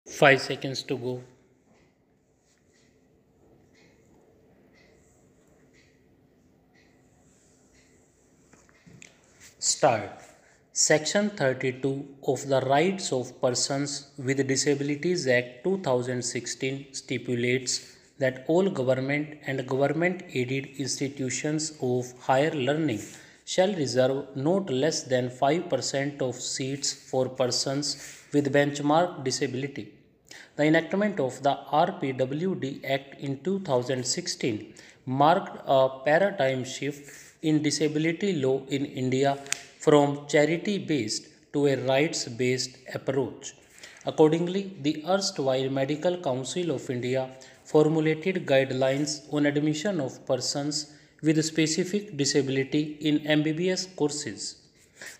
5 seconds to go. Start. Section 32 of the Rights of Persons with Disabilities Act 2016 stipulates that all government and government aided institutions of higher learning shall reserve not less than 5% of seats for persons with benchmark disability. The enactment of the RPWD Act in 2016 marked a paradigm shift in disability law in India from charity based to a rights based approach. Accordingly, the erstwhile Medical Council of India formulated guidelines on admission of persons with specific disability in MBBS courses.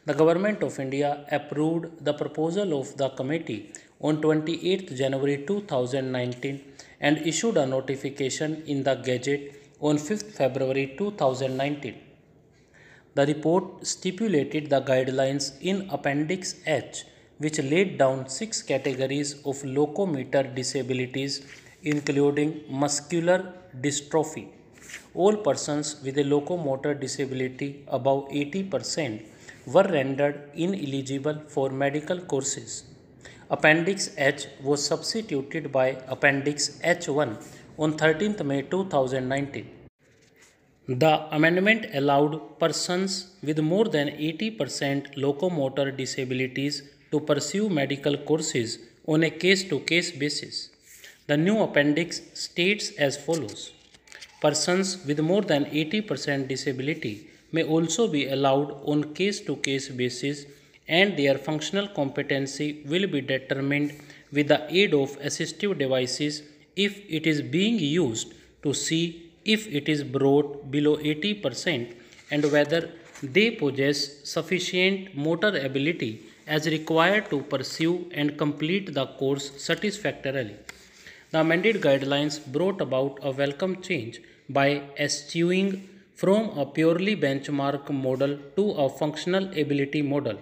The Government of India approved the proposal of the committee on 28th January 2019 and issued a notification in the Gazette on 5th February 2019. The report stipulated the guidelines in Appendix H, which laid down 6 categories of locomotor disabilities, including muscular dystrophy. All persons with a locomotor disability above 80% were rendered ineligible for medical courses. Appendix H was substituted by Appendix H1 on 13th May 2019. The amendment allowed persons with more than 80% locomotor disabilities to pursue medical courses on a case-to-case basis. The new appendix states as follows. Persons with more than 80% disability may also be allowed on case-to-case basis, and their functional competency will be determined with the aid of assistive devices if it is being used to see if it is brought below 80% and whether they possess sufficient motor ability as required to pursue and complete the course satisfactorily. The amended guidelines brought about a welcome change by eschewing from a purely benchmark model to a functional ability model.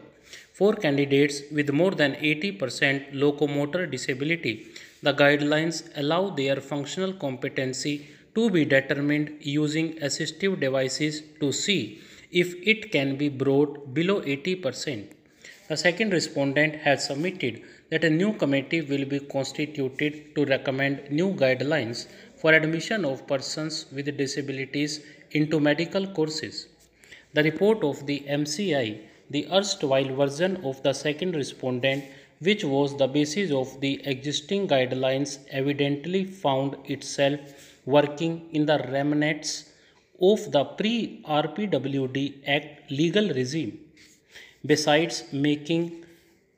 For candidates with more than 80% locomotor disability, the guidelines allow their functional competency to be determined using assistive devices to see if it can be brought below 80%. The second respondent has submitted that a new committee will be constituted to recommend new guidelines for admission of persons with disabilities into medical courses. The report of the MCI, the erstwhile version of the second respondent, which was the basis of the existing guidelines, evidently found itself working in the remnants of the pre-RPWD Act legal regime. Besides making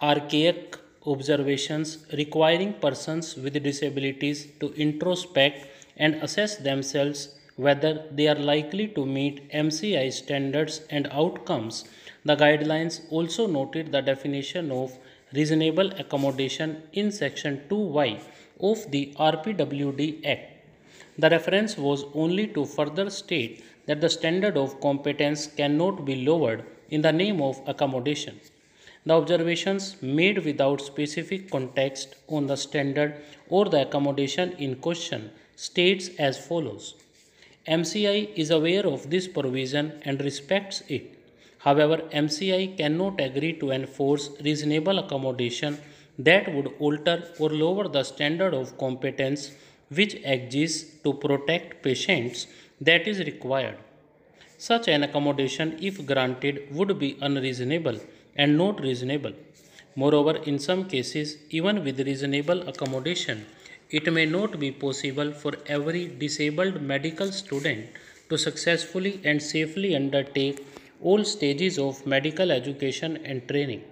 archaic observations requiring persons with disabilities to introspect and assess themselves whether they are likely to meet MCI standards and outcomes, the guidelines also noted the definition of reasonable accommodation in Section 2Y of the RPWD Act. The reference was only to further state that the standard of competence cannot be lowered in the name of accommodation. The observations made without specific context on the standard or the accommodation in question states as follows. MCI is aware of this provision and respects it. However, MCI cannot agree to enforce reasonable accommodation that would alter or lower the standard of competence which exists to protect patients that is required. Such an accommodation, if granted, would be unreasonable and not reasonable. Moreover, in some cases, even with reasonable accommodation, it may not be possible for every disabled medical student to successfully and safely undertake all stages of medical education and training.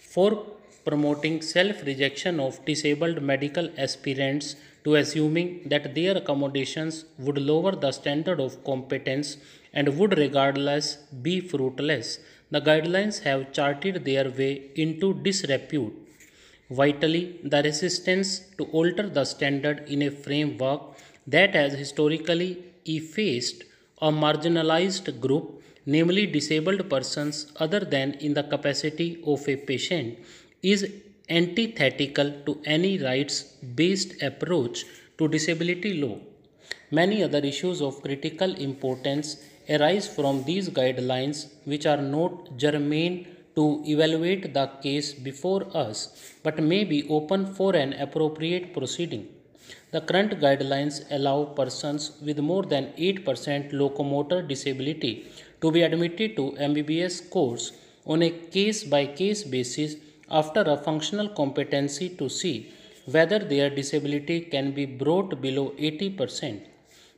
For promoting self-rejection of disabled medical aspirants to assuming that their accommodations would lower the standard of competence and would regardless be fruitless, the guidelines have charted their way into disrepute. Vitally, the resistance to alter the standard in a framework that has historically effaced a marginalized group, namely disabled persons other than in the capacity of a patient, is antithetical to any rights-based approach to disability law. Many other issues of critical importance arise from these guidelines, which are not germane to evaluate the case before us but may be open for an appropriate proceeding. The current guidelines allow persons with more than 8% locomotor disability to be admitted to MBBS course on a case by case basis after a functional competency to see whether their disability can be brought below 80%.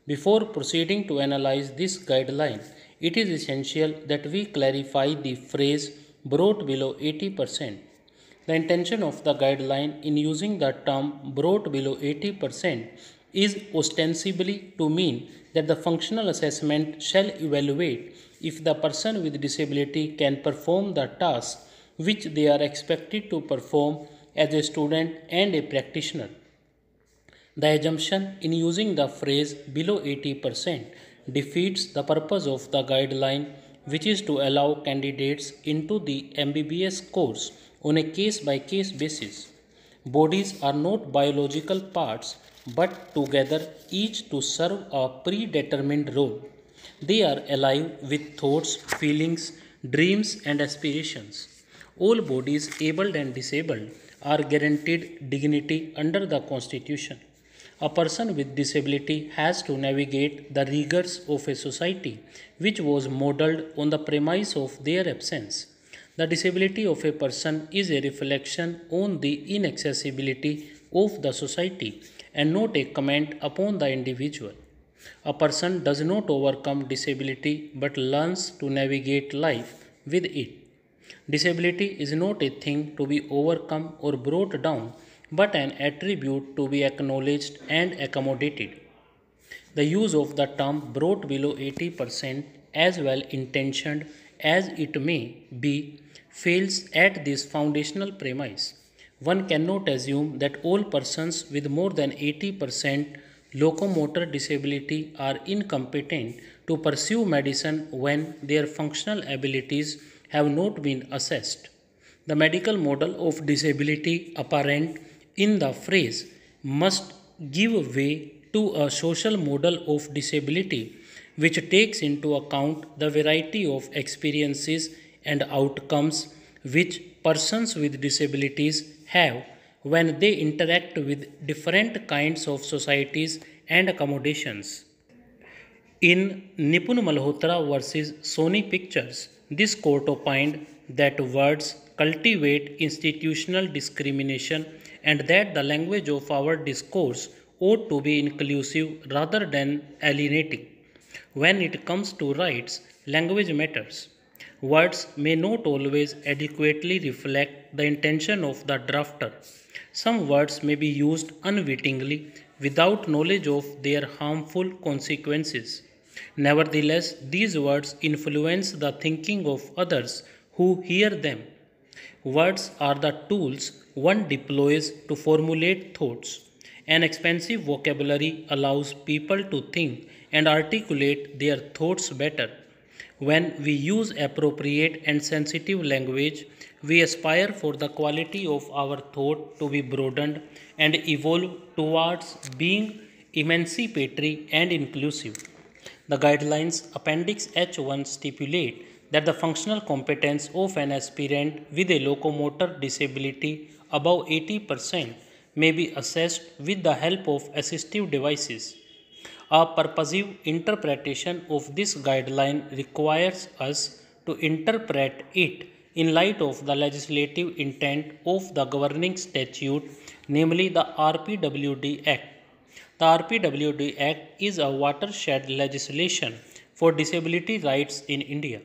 Before proceeding to analyze this guideline, it is essential that we clarify the phrase brought below 80%. The intention of the guideline in using the term brought below 80% is ostensibly to mean that the functional assessment shall evaluate if the person with disability can perform the tasks which they are expected to perform as a student and a practitioner. The assumption in using the phrase below 80% defeats the purpose of the guideline, which is to allow candidates into the MBBS course on a case by case basis. Bodies are not biological parts but together each to serve a predetermined role. They are alive with thoughts, feelings, dreams, and aspirations. All bodies, abled and disabled, are guaranteed dignity under the Constitution. A person with disability has to navigate the rigors of a society which was modeled on the premise of their absence. The disability of a person is a reflection on the inaccessibility of the society and not a comment upon the individual. A person does not overcome disability but learns to navigate life with it. Disability is not a thing to be overcome or brought down, but an attribute to be acknowledged and accommodated. The use of the term brought below 80%, as well intentioned as it may be, fails at this foundational premise. One cannot assume that all persons with more than 80% locomotor disability are incompetent to pursue medicine when their functional abilities have not been assessed. The medical model of disability apparent in the phrase must give way to a social model of disability which takes into account the variety of experiences and outcomes which persons with disabilities have when they interact with different kinds of societies and accommodations. In Nipun Malhotra versus Sony Pictures, this court opined that words cultivate institutional discrimination and that the language of our discourse ought to be inclusive rather than alienating. When it comes to rights, language matters. Words may not always adequately reflect the intention of the drafter. Some words may be used unwittingly without knowledge of their harmful consequences. Nevertheless, these words influence the thinking of others who hear them. Words are the tools one deploys to formulate thoughts. An expensive vocabulary allows people to think and articulate their thoughts better. When we use appropriate and sensitive language, we aspire for the quality of our thought to be broadened and evolve towards being emancipatory and inclusive. The guidelines Appendix H1 stipulate that the functional competence of an aspirant with a locomotor disability above 80% may be assessed with the help of assistive devices. A purposive interpretation of this guideline requires us to interpret it in light of the legislative intent of the governing statute, namely the RPWD Act. The RPWD Act is a watershed legislation for disability rights in India.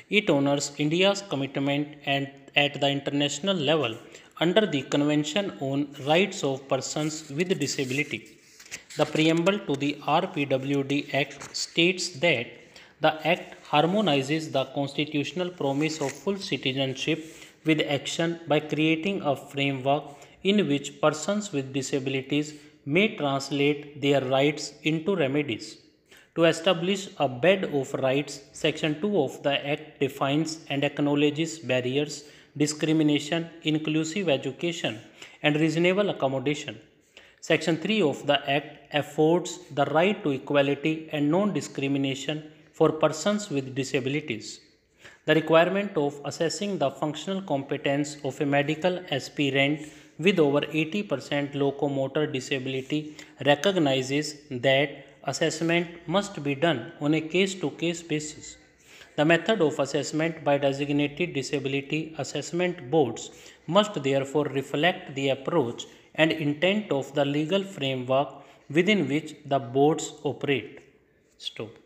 It honors India's commitment and at the international level under the Convention on Rights of Persons with Disability. The preamble to the RPWD Act states that the Act harmonizes the constitutional promise of full citizenship with action by creating a framework in which persons with disabilities may translate their rights into remedies. To establish a bed of rights, Section 2 of the Act defines and acknowledges barriers discrimination, inclusive education, and reasonable accommodation. Section 3 of the Act affords the right to equality and non-discrimination for persons with disabilities. The requirement of assessing the functional competence of a medical aspirant with over 80% locomotor disability recognizes that assessment must be done on a case-to-case basis. The method of assessment by designated disability assessment boards must therefore reflect the approach and intent of the legal framework within which the boards operate. Stop.